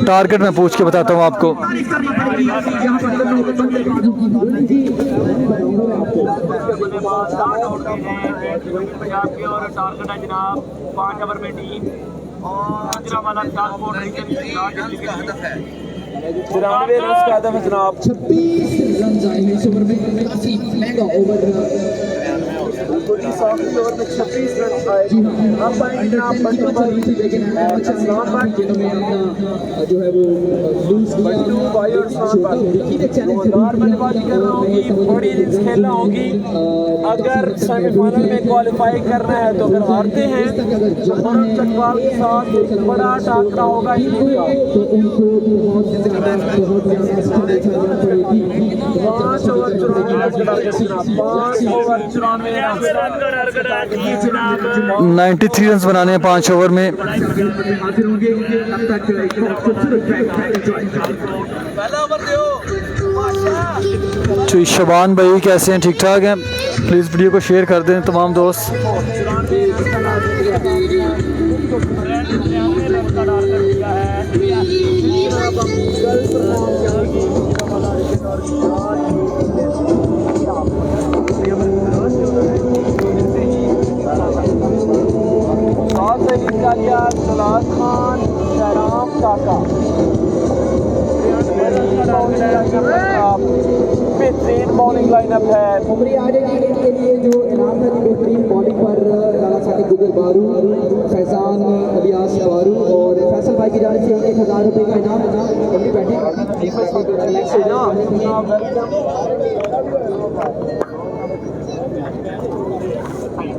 टारगेट में पूछ के बताता हूँ आपको। टारगेट है जनाब 5 ओवर में टीम और 93 रन का हदफ है जनाब। 26 रन आए इस ओवर में, काफी महंगा ओवर। ओवर में 26 रन आए। अब आएंगे आप बंटू भाई, लेकिन जो है वो लूज भाई और बल्लेबाजी करना होगी, बड़ी इनिंग्स खेलना होगी अगर सेमीफाइनल में क्वालिफाई करना है। तो अगर हारते हैं तो चकवाल के साथ बड़ा टाकरा होगा इनिंग का। तो उनको बहुत ज्यादा 5 over 94 run. 5 over 94 run. 93 run बनाने हैं 5 ओवर में। हाजिर होंगे तब तक एक बहुत खूबसूरत ट्रैक एंजॉय तो शबान भाई कैसे हैं, ठीक ठाक हैं? प्लीज़ वीडियो को शेयर कर दें तमाम दोस्त। जलाल खान, शहराम काका, बेहतरीन बॉलिंग लाइनअप है। उमरी आगे के लिए जो इनाम था बेहतरीन बॉलिंग पर लाला साकिब गुजर बारू, फैजान अलियास बारू और फैसल भाई की जानिब से 1000 रुपये का इनाम। उमरी बैटिंग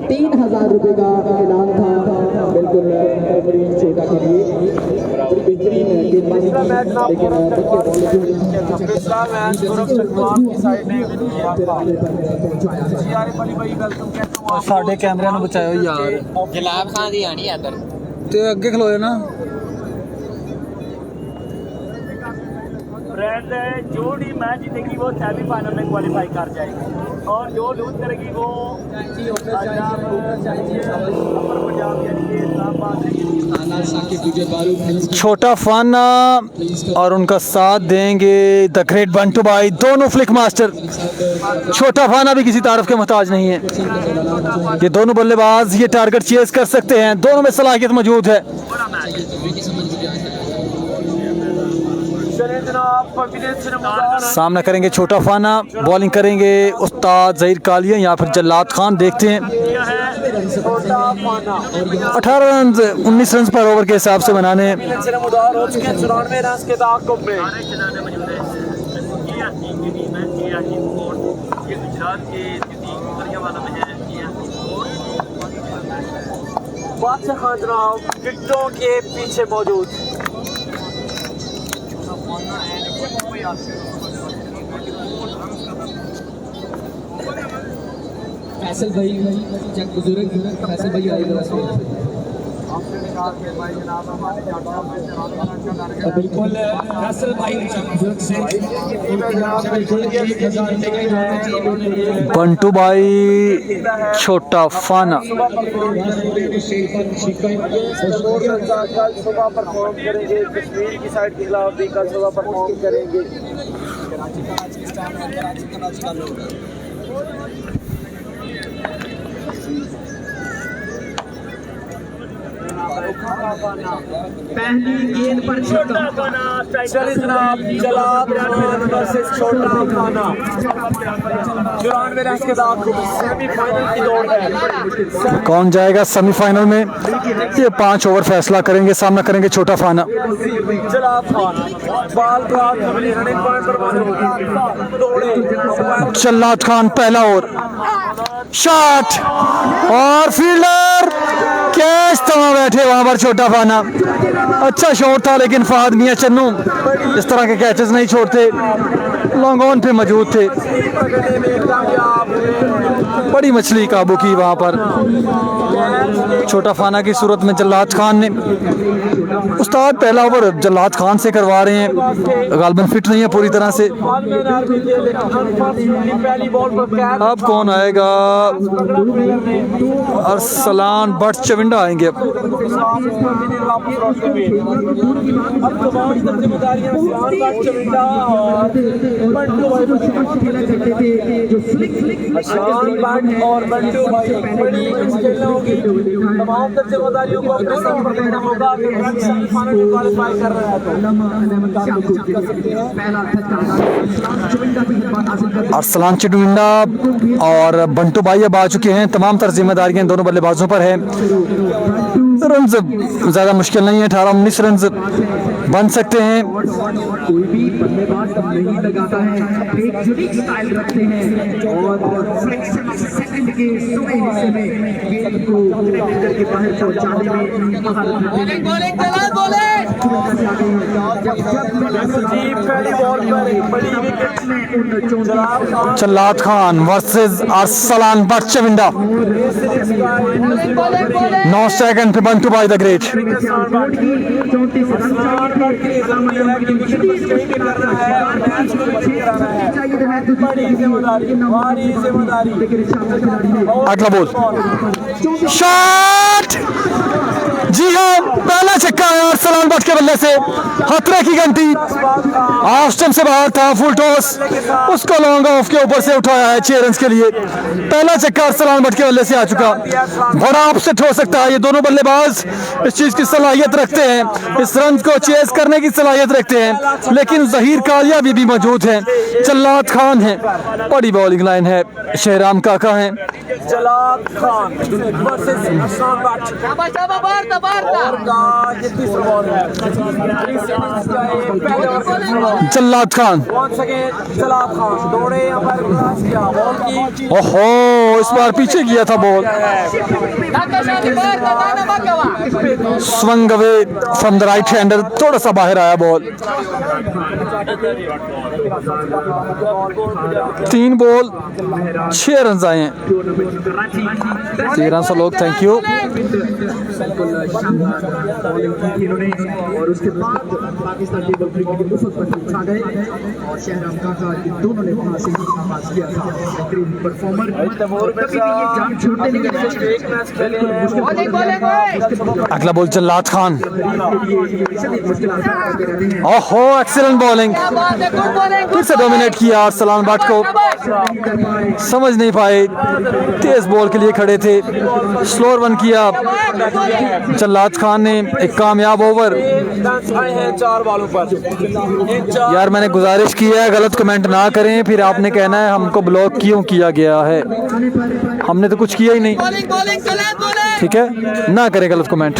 3000 रुपये का इनाम था बिल्कुल उमरी छोटा के लिए। बड़ी बेहतरीन गेंदबाजी की, लेकिन पिछला मैच गुरु चकवाल की साइड ने साढ़े कैमरे ने बचाओ यार, जलाब खान दी आनी है इधर ते अगे खलोए ना। फ्रेंड जो टीम मैच जीतेगी वो सेमीफाइनल में क्वालिफाई कर जाएगी और जो लूज करेगी वो छोटा फाना और उनका साथ देंगे द ग्रेट बंटू भाई, दोनों फ्लिक मास्टर। छोटा फाना भी किसी तारीफ के मोहताज नहीं है। ये दोनों बल्लेबाज ये टारगेट चेज कर सकते हैं, दोनों में सलाहियत मौजूद है। सामना करेंगे छोटा फाना, बॉलिंग करेंगे उस्ताद जहीर कालिया या फिर जल्लाद खान। देखते हैं 18 रन 19 रन पर ओवर के हिसाब से बनाने हैं। 94 रन के ताक़ुब में बादशाह खान जनाब विकेटों के पीछे मौजूद। फैसल भाई जब बुजुर्ग फैसल भाई आएगा बिल्कुल फैसल भाई बुजुर्ग से बंटू भाई छोटा फाना कल सुबह परफॉर्म करेंगे, कश्मीर की साइड के खिलाफ भी कल सुबह परफॉर्म करेंगे। पहली गेंद पर छोटा चलिए जनाब, जलाद खान वर्सेस छोटा खाना 94 रन के बाद सेमीफाइनल की दौड़ है। कौन जाएगा सेमीफाइनल में, ये 5 ओवर फैसला करेंगे। सामना करेंगे छोटा फाना। जलाद खान बाल रनिंग पॉइंट पर दौड़े। जल्लाद खान पहला ओवर, शॉट और फील्डर कैच तमाम बैठे वहां पर छोटा फाना। अच्छा शॉट था लेकिन फहद मियां चन्नू इस तरह के कैचेस नहीं छोड़ते, लॉन्ग ऑन पे मौजूद थे। बड़ी मछली काबू की वहां पर छोटा फाना की सूरत में जल्लाद खान ने। उस्ताद पहला ओवर जल्लाद खान से करवा रहे हैं, गालबन फिट नहीं है पूरी तरह से। अब कौन आएगा, अरसलान भट्ट चविंडा आएंगे। और बंटू भाई बड़ी मुश्किल होगी, तमाम जिम्मेदारियों को अपने सर पर लेना होगा। सेमीफाइनल में क्वालीफाई कर रहा है। अरसलान चिडविंडा और बंटू भाई अब आ चुके हैं। तमाम तर जिम्मेदारियां दोनों बल्लेबाजों पर है। रन ज़्यादा मुश्किल नहीं है, 18-19 रन बन सकते हैं। कोई भी बल्लेबाज नहीं लगाता है, एक यूनिक स्टाइल रखते हैं और फ्रैक्शन ऑफ सेकंड के समय हिस्से में गेंद को क्रिकेटर के बाहर पहुंचाने में महारत रखते हैं। नजीब पहली बॉल पर बड़ी wicket Jalal Khan Jallad Khan versus Arsalan Butt Chawinda. 9 second पे बंटू भाई द ग्रेट। अगला बॉल शॉट, जी हाँ पहला छक्का है अरसलान बट के बल्ले से। खतरे की घंटी ऑस्टम से बाहर था, फुल टॉस उसको लॉन्ग ऑफ के ऊपर से उठाया है 6 रन के लिए। पहला छक्का अरसलान बट के बल्ले से आ चुका। बड़ा अपसेट हो सकता है, ये दोनों बल्लेबाज इस चीज की सलाहियत रखते हैं, इस रन को चेस करने की सलाहियत रखते हैं, लेकिन जहीर कालिया भी मौजूद हैं, जल्लाद खान है, बड़ी बॉलिंग लाइन है, शहराम काका हैं। जलाल खान वर्सेस अरसलान बट जल्लाद खान दौड़े बॉल की ओहो, इस बार पीछे किया था ball. Swung away from the right hander, थोड़ा सा बाहर आया बॉल। 3 बॉल 6 रन आए हैं। 13 सौ लोग, थैंक यू। और उसके बाद पाकिस्तान टेबल क्रिकेट के मुफ्त पर छा गए और शहराम काका दोनों ने वहां से आगाज किया था। बेहतरीन परफॉर्मर, कभी भी ये जान छूटने नहीं देना चाहिए। अगला बॉल जल्लाद खान, ओहो एक्सीलेंट बॉलिंग, फिर से डोमिनेट किया अरसलान बट को, समझ नहीं पाए, तेज बॉल के लिए खड़े थे, स्लो रन किया जल्लाद खान ने। एक कामयाब ओवर। 4 बॉलों पर यार मैंने गुजारिश की है गलत कमेंट ना करें, फिर आपने कहना है हमको ब्लॉक क्यों किया गया है, हमने तो कुछ किया ही नहीं, ठीक है ना करें गलत कमेंट।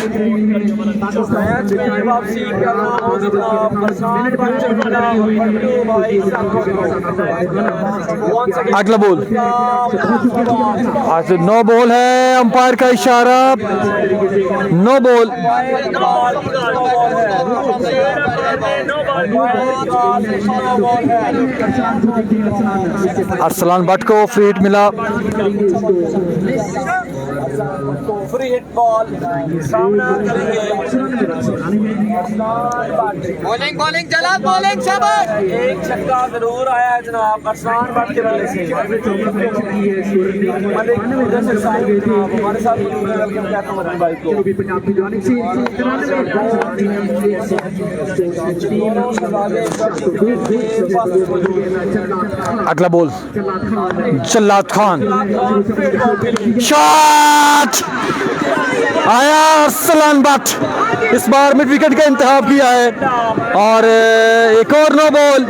अगला बॉल, आज 9 बॉल है, अंपायर का इशारा 9 बॉल। अरसलान बट को फ्री हिट मिला। फ्री हिट बॉल सामना करेंगे। बॉलिंग जलाल बॉलिंग शाबाश। एक छक्का जरूर आया है जनाब अरसलान बट के बल्ले से। हमारे साथ भाई को अगला बॉल जल्लाद खान, शॉट आया अरसलान बट, इस बार मिड विकेट का इंतखाब किया है और एक और 9 बॉल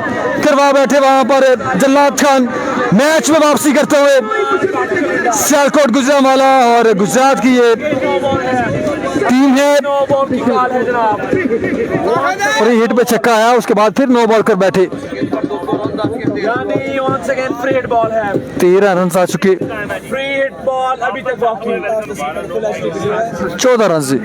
करवा बैठे वहां पर जल्लाद खान। मैच में वापसी करते हुए सियालकोट गुजरांवाला और गुजरात की ये टीम है। फ्री हिट पे छक्का आया, उसके बाद फिर 9 बॉल कर बैठे। 13 रन आ चुके, फ्री हिट बॉल अभी तक बाकी 14 रन से।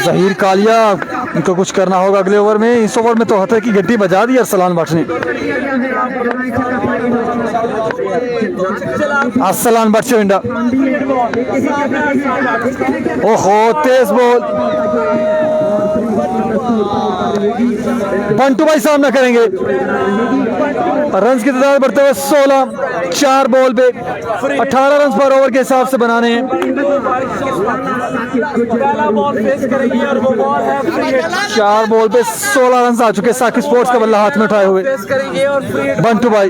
जहीर कालिया इनको कुछ करना होगा अगले ओवर में। इस ओवर में तो हथे की घंटी बजा दी अरसलान बट ने। अरसलान बट चविंडा, ओहो तेज बॉल, बंटू भाई सामना करेंगे। रन की तादाद बढ़ते हुए 16, 4 बॉल पे 18 रन पर ओवर के हिसाब से बनाने हैं। 4 बॉल पे 16 रन आ चुके। साकिब स्पोर्ट्स का बल्ला हाथ में उठाए हुए बंटू भाई।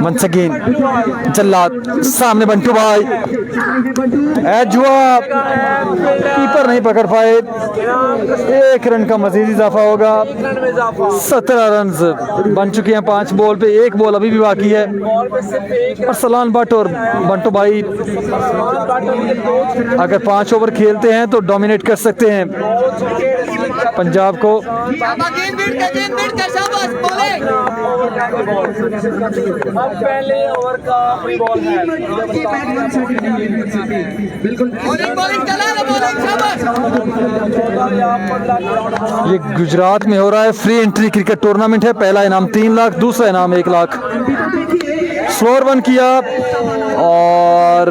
वंस अगेन जल्लाद सामने बंटू भाई जुआ कीपर नहीं पकड़ पाए। 1 रन का मजीद इजाफा होगा। 17 रन बन चुके हैं 5 बॉल पे। 1 बॉल अभी भी बाकी है। अरसलान भट्ट और बंटू भाई अगर 5 ओवर खेलते हैं तो डोमिनेट कर सकते हैं पंजाब को। पहले ओवर का आखिरी बॉल है। ये गुजरात में हो रहा है फ्री एंट्री क्रिकेट टूर्नामेंट है। पहला इनाम 3 लाख, दूसरा इनाम 1 लाख। स्लोअर 1 किया और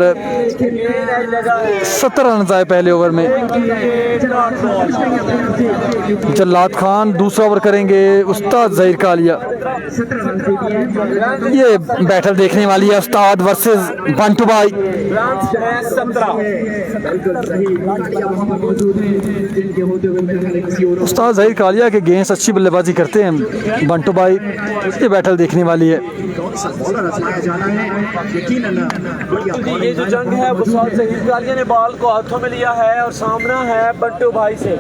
17 रन आए पहले ओवर में। जल्लाद खान दूसरा ओवर करेंगे। उस्ताद जहीर कालिया। ये बैटल देखने वाली है उस्ताद वर्सेस बंटू भाई। उस्ताद जहीर कालिया के गेंस अच्छी बल्लेबाजी करते हैं बंटू भाई। ये बैटल देखने वाली है। ये जो जंग है वो जहीर कालिया ने बॉल को हाथों में लिया है और सामना है बंटू भाई से।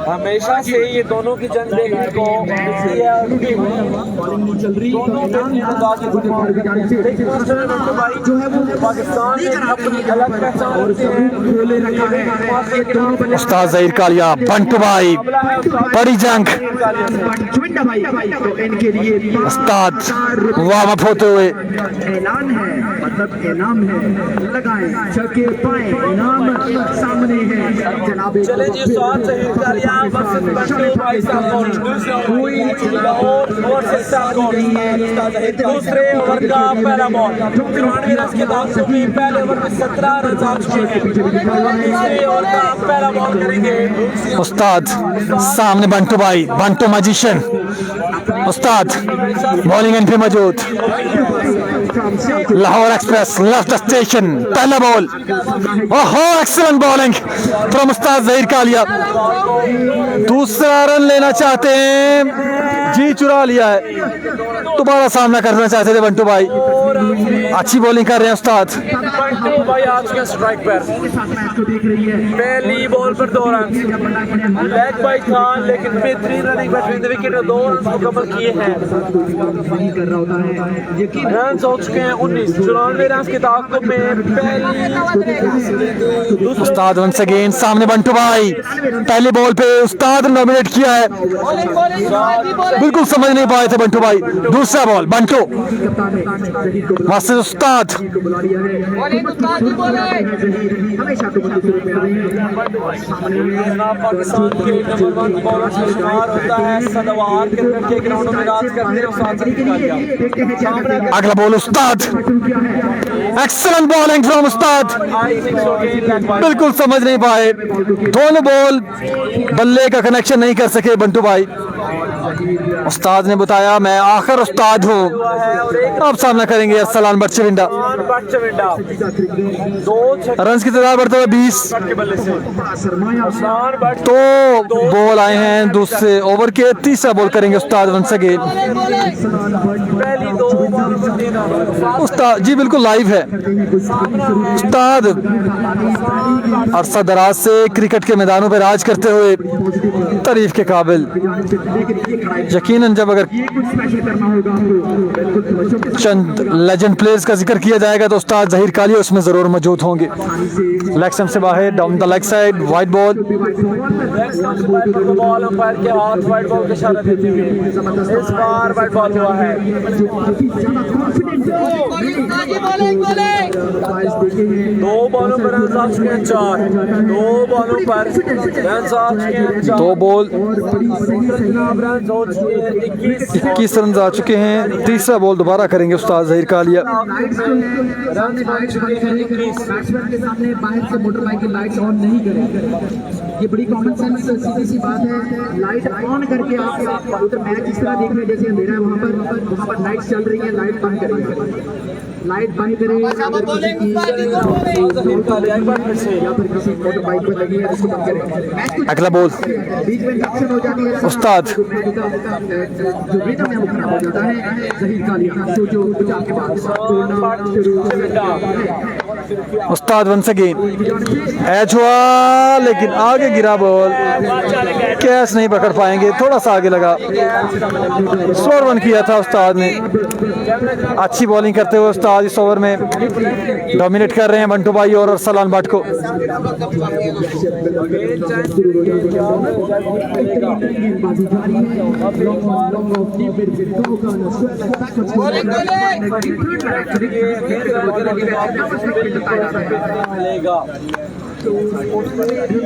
हमेशा से ये दोनों की जंग देखने को मिलती है और बंटू भाई जो है वो पाकिस्तान में अपनी अलग पहचान रखते हैं। उस्ताद जहीर कालिया बंटू भाई बड़ी जंग। उस्ताद वार्म अप होते हुए ऐलान है, मतलब इनाम है, लगाएं छक्के पाएं, इनाम सामने है जनाब। चले जी उस्ताद जहीर कालिया वर्सेस बंटू भाई साहब। दूसरे ओवर का पहला बॉल 94 रन के दाव से पहले ओवर में 17 रन आ चुके हैं। दूसरे ओवर का पहला बॉल करेंगे उस्ताद सामने बंटू भाई, बंटू मैजिशियन। उस्ताद बॉलिंग एंड पे मौजूद। लाहौर एक्सप्रेस लेफ्ट स्टेशन पहला बॉल। ओहो एक्सीलेंट बॉलिंग फ्रॉम उस्ताद जहीर कालिया। दूसरा रन लेना चाहते हैं, जी चुरा लिया है। दोबारा सामना करना चाहते थे बंटू भाई। अच्छी बॉलिंग कर रहे हैं उस्ताद। बंटू भाई आज के स्ट्राइक पर पहली बॉल पर 2 रन लेग बाय था, लेकिन बेहतरीन running between the wicket 2 run मुकम्मल किए हैं। रन हो चुके हैं 19। 94 रन के ताक़ुब में पहली। उस्ताद वंस अगेन सामने बंटू भाई। पहले बॉल पे उस्ताद ने नॉमिनेट किया है। बिल्कुल समझ नहीं पाए थे बंटू भाई। दूसरा बॉल बंटू वर्सेस उस्ताद। पाकिस्तान के नंबर 1 बॉलर से शुमार होता है। सदाबहार क्रिकेट के ग्राउंडों में राज करते हैं उस्ताद जहीर कालिया। अगला ball Ustad. Excellent bowling from उस्ताद। बिल्कुल समझ नहीं पाए। दोनों बॉल बल्ले का कनेक्शन नहीं कर सके बंटू भाई। उस्ताद ने बताया मैं आखिर उस्ताद हूँ। अब सामना करेंगे अरसलान भट्ट चविंडा। रन की तादाद बढ़ते हुए 20। तो बॉल आए हैं दूसरे ओवर के। तीसरा बॉल करेंगे उस्ताद वंस अगेन। उस्ताद जी बिल्कुल लाइव है। उस्ताद अरसा दराज से क्रिकेट के मैदानों पर राज करते हुए तारीफ के काबिल। यकीनन जब अगर चंद लेजेंड प्लेयर्स का जिक्र किया जाएगा तो उस्ताद जहीर कालिया उसमें जरूर मौजूद होंगे। लेग स्टंप से बाहर down the leg side wide ball. Ball umpire के हाथ वाइड बॉल का इशारा देते हुए इस बार वाइड बॉल हुआ है। 2 बॉलों पर रन आ चुके हैं 4। 2 बॉलों पर रन आ चुके हैं 4। 2 बॉल 21 रन आ चुके हैं। तीसरा बॉल दोबारा करेंगे उस्ताद जहीर कालिया। रन बन चुके हैं 21। बैट्समैन के सामने बाहर से मोटर बाइक की लाइट्स ऑन नहीं करें। ये बड़ी कॉमन सेंस सीधी सी बात है। लाइट ऑन करके आप उधर मैच इस तरह देख रहे हैं जैसे अंधेरा है, वहाँ पर लाइट चल रही है, लाइट बंद करेंगे। लाइट बंद करें शाबाश बॉलिंग बाजी को जहीर कालिया एक बार फिर से या फिर किसी मोटर बाइक पर लगी है उसको बंद करें। अगला बॉल बीच में इंडक्शन हो जाती है उस्ताद। जो रिदम है वो खराब हो जाता है। जहीर कालिया जो बचा के बाद उस्ताद वंस अगेन एच हुआ लेकिन आगे गिरा बॉल, कैच नहीं पकड़ पाएंगे, थोड़ा सा आगे लगा। स्लोर वन किया था उस्ताद ने। अच्छी बॉलिंग करते हुए उस्ताद इस ओवर में डोमिनेट कर रहे हैं बंटू भाई और अरसलान भट्ट को। बॉलिंग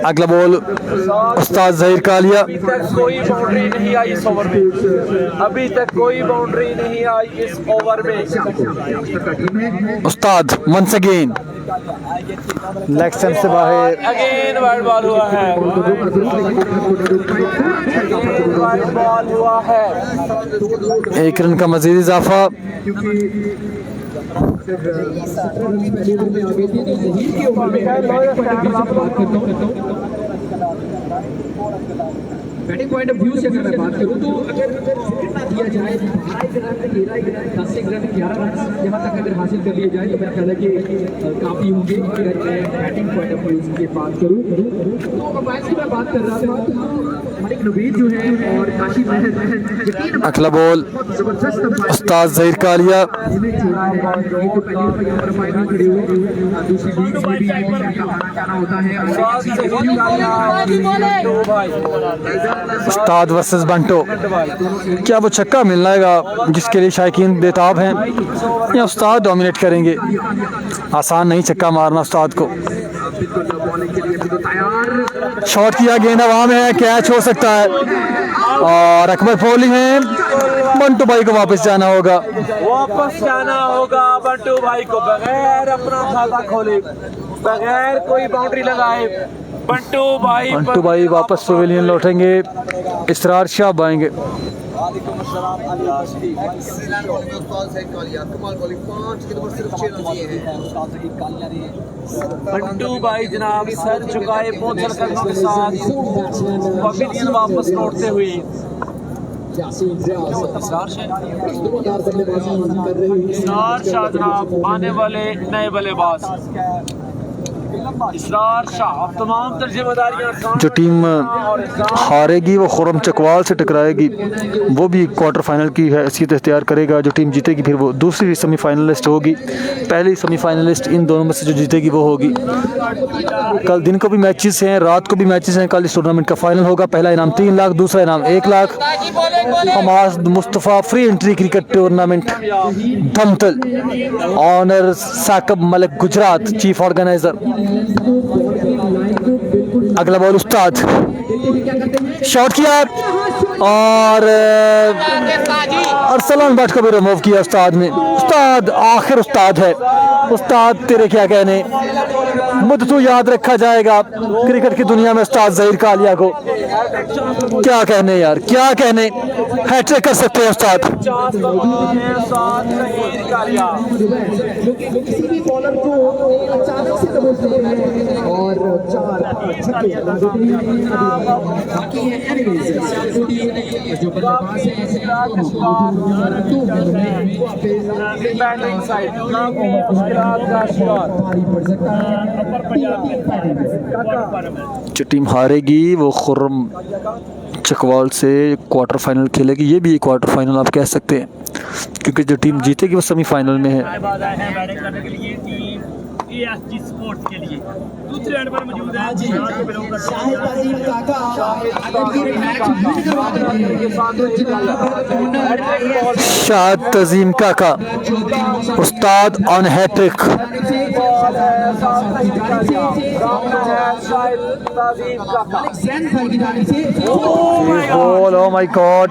अगला बॉल उस्ताद जहीर कालिया। अभी तक कोई बाउंड्री नहीं आई इस ओवर में, अभी तक कोई बाउंड्री नहीं आई इस ओवर में। उस्ताद वंस अगेन लेग स्टंप से बाहर। अगेन वाइड बॉल हुआ है, वाइड बॉल हुआ है। 1 रन का मजीद इजाफा। बैटिंग पॉइंट ऑफ व्यू से अगर मैं बात करूं तो अगर कितना दिया जाए 10 रन 11 रन यहाँ तक अगर हासिल कर लिए जाए तो मेरा ख्याल है कि काफ़ी होंगे। अगर मैं बैटिंग पॉइंट ऑफ व्यू की बात करूं तो मैच की मैं बात कर रहा था तो मलिक नवीद जो है और काशी महर अगला बॉल जबरदस्त उस्ताद जहीर कालिया। उस्ताद वर्सेस बंटो, क्या वो छक्का मिलेगा जिसके लिए शायकीन बेताब हैं या उस्ताद डोमिनेट करेंगे? आसान नहीं छक्का मारना उस्ताद को। शॉट किया, गेंद हवा में है, कैच हो सकता है और अकबर बॉलिंग है। बंटू भाई को वापस जाना होगा, वापस जाना होगा बंटू भाई को, बगैर अपना खाता खोले, बगैर कोई बाउंड्री लगाए बंटू भाई वापस पवेलियन लौटेंगे। इसरार शाह आएंगे। बंटू भाई जनाब सर झुकाए बोतल कदमों के साथ पवेलियन वापस लौटते हुए। इसरार शाह जनाब आने वाले नए बल्लेबाज। इसरार शाह तमाम जिम्मेदारियां। जो टीम हारेगी वो खुरम चकवाल से टकराएगी, वो भी क्वार्टर फाइनल की हैसियत इख्तियार करेगा। जो टीम जीतेगी फिर वो दूसरी सेमीफाइनलिस्ट होगी, पहली सेमीफाइनलिस्ट इन दोनों में से जो जीतेगी वो होगी। कल दिन को भी मैचेस हैं, रात को भी मैचेस हैं। कल इस टूर्नामेंट का फाइनल होगा। पहला इनाम 3 लाख, दूसरा इनाम 1 lakh. Hammad Mustafa free entry cricket tournament Dhamtal, honour Saqib Malik Gujrat chief organiser. अगला बॉल उस्ताद, शॉट किया और अरसलान भट्ट को भी रिमूव किया उस्ताद ने। उस्ताद आखिर उस्ताद है, उस्ताद तेरे क्या कहने, मुद्दतू याद रखा जाएगा क्रिकेट की दुनिया में। उस्ताद जहीर कालिया को क्या कहने यार, क्या कहने, हैट्रिक कर सकते हैं उस्ताद। किसी भी बॉलर को अचानक से दबोचते हैं और 4 छक्के बाकी है एनिमीज जो बल्लेबाज है बैटिंग साइड का शिकार। जो टीम हारेगी वो खुर्रम चकवाल से क्वार्टर फाइनल खेलेगी। ये भी एक क्वार्टर फाइनल आप कह सकते हैं, क्योंकि जो टीम जीतेगी वो सेमीफाइनल में है। बैटिंग करने के लिए टीम ASG स्पोर्ट्स के लिए दूसरे एंड पर मौजूद है शाहिद तजीम काका, उस्ताद on hattrick. Oh my God,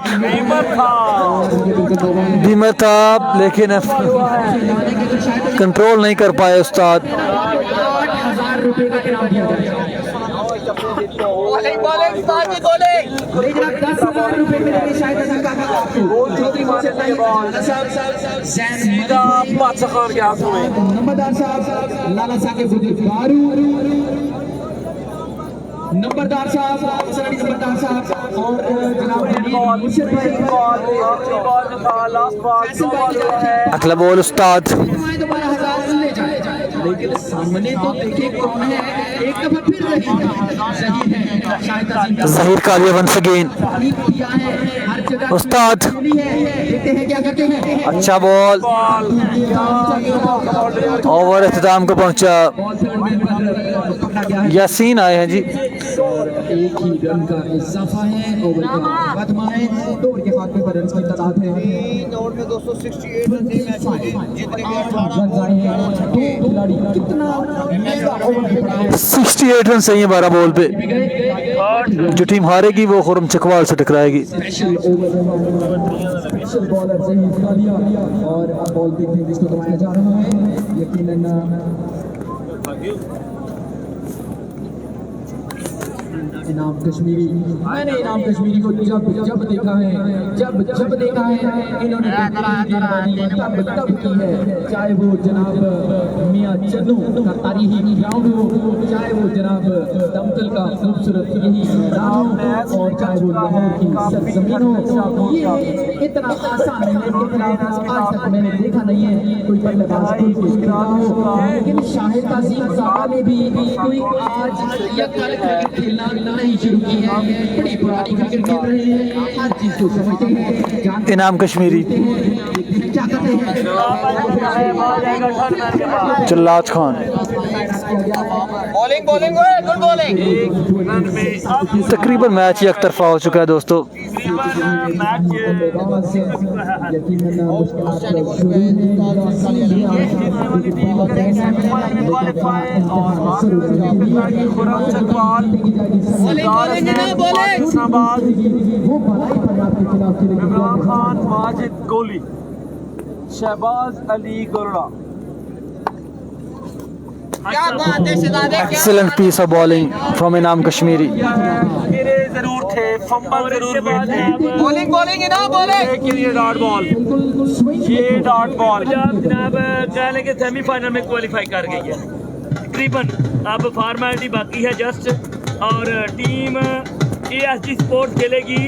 beamer था लेकिन कंट्रोल नहीं कर पाए उस्ताद। बॉलिंग बॉलिंग बाजी को bowling. लेकिन अब 10,000 रुपए मिलेंगे शायद अजीम काका को आपको। चौधरी मोहसिन भाई, लाला साहब, सीधा बादशाह खान के हाथों में। नंबरदार साहब, लाला साहब के बारू, नंबरदार साहब, नंबरदार साहब और जनाब मुर्शिद भाई। अगला बॉल उस्ताद, दोबारा 1000 ले जाए, लेकिन सामने तो देखिए कौन है, एक दफा फिर रही है शायद अजीम जहीर कालिया वंस अगेन। किया है हर जगह उस्ताद, देखते हैं क्या करते हैं। अच्छा बॉल, ओवर इख्तिताम को पहुंचा। पकड़ा गया है, यासीन आए हैं जी। एक ही रन का इजाफा है, ओवर का खत्म है, 2 ओवर के बाद में रन की तादाद है 3 ओवर में 268 रन थे मैच में, जीतने के 18 रन आए हैं। छठे खिलाड़ी कितना महंगा ओवर फेंका है। 68 रन सही है 12 बॉल पे। जो टीम हारेगी वो खुरम चकवाल से टकराएगी। Special over, special bowler Zaheer Kaliya और अब बॉल देखने जिसको दबाया जा रहा है यकीनन इनाम कश्मीरी। मैंने इनाम कश्मीरी को जब देखा है, जब देखा है इन्होंने तब की है, चाहे वो जनाब मियां चन्नू का तारीखी ग्राउंड हो, चाहे वो जनाब दमकल का खूबसूरत यही मैदान हो, और चाहे वो लाहौर की सरजमीन हो। ये इतना आसान है, इनके खिलाफ आज तक मैंने देखा नहीं है कोई बल्लेबाज कोई खेलता हो, लेकिन शाहिद अजीम साहब ने भी कोई आज या कल क्रिकेट खेलना नहीं शुरू की है, बड़ी पुरानी क्रिकेट खेल रहे हैं, हर चीज को समझते हैं, जानते इनाम कश्मीरी, हैं क्या करते हैं। जल्लाद खान। बॉलिंग बॉलिंग हुए, गुड बॉलिंग। तकरीबन मैच ही एक तरफा हो चुका है दोस्तों। बॉलिंग ना बॉलिंग। इमरान खान, माजिद गोली, शहबाज अली गोरड़ा। क्या बात है शहजादे, क्या excellent piece of bowling from Inam Kashmiri. मेरे जरूर थे, फंबल जरूर थे, बॉलिंग बॉलिंग ना बॉलिंग। लेकिन ये डॉट बॉल, ये डॉट बॉल। जनाब कह लें कि सेमीफाइनल में क्वालिफाई कर गई है तकरीबन। अब फॉर्मेलिटी बाकी है जस्ट, और टीम ASG स्पोर्ट्स खेलेगी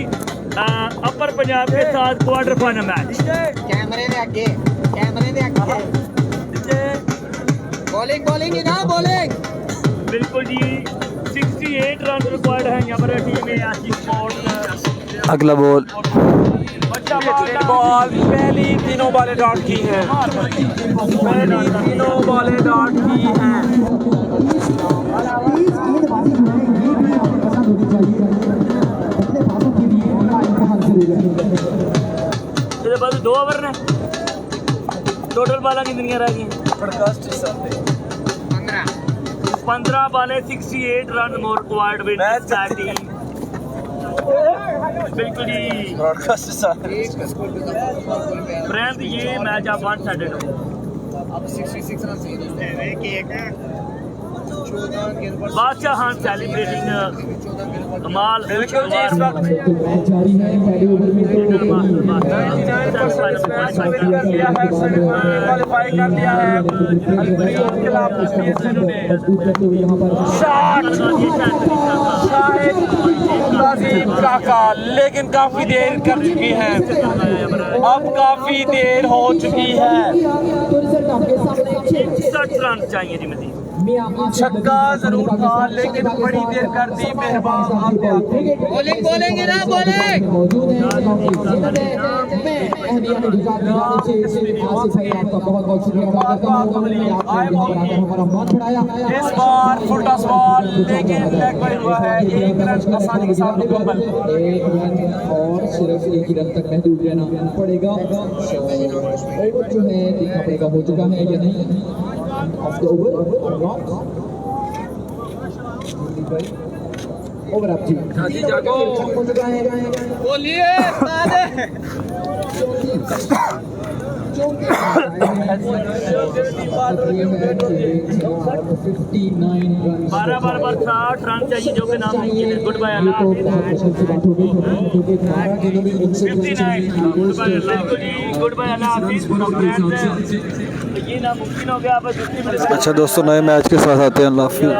अपर पंजाब के साथ क्वार्टर फाइनल मैच। कैमरे दे आगे, कैमरे दे आगे। बॉलिंग बॉलिंग ना बॉलिंग। बिल्कुल जी, 68 रन रिक्वायर्ड है यहाँ पर टीम ASG स्पोर्ट्स। अगला बॉल, बॉल पहली तीनों बॉलें डॉट की हैं, पहली तीनों बॉलें डॉट की हैं। इसके बाद 2 ओवर ने टोटल बाला कितनी रह गई? 15 बाले, 68 run more required with team. बिल्कुल जी फ्रेंड, ये मैच आप 1 साइडेड हो। अब 66 रन चाहिए। बादशाह खान सेलिब्रेटिंग कमाल। बिल्कुल जी, इस वक्त मैच जारी है, पहले ओवर में क्वालिफाई कर लिया है अलबरीद खिलाफ कश्मीर से उन्होंने यहाँ पर शाहिद अजीम काका, लेकिन काफी देर कर चुकी है, अब काफी देर हो चुकी है। 60 रन चाहिए जी मजीद। छक्का जरूर था, लेकिन बड़ी देर कर दी मेहरबान। बॉलिंग बॉलिंग ना बॉलिंग। मौजूद है बहुत शुक्रिया अदा करता हूं, हमारा मान बढ़ाया। इस बार फुल टॉस बॉल, लेकिन लेग बाय हुआ है, 1 रन आसानी के साथ मुकम्मल। 1 रन और सिर्फ 1 ही रन तक महदूद रहना पड़ेगा। ओवर जो है देखना पड़ेगा हो चुका है या नहीं off the over. Over up जी झांसी जागो बोलिए बारह बार 60 रन चाहिए जो कि नाम नहीं है। गुड बाय अल्लाह 59 गुड बाय अल्लाह गुड बाय अल्लाह हाफिज। ये नामुमकिन हो गया। आप अच्छा दोस्तों, नए मैच के साथ आते हैं। अल्लाह हाफिज़।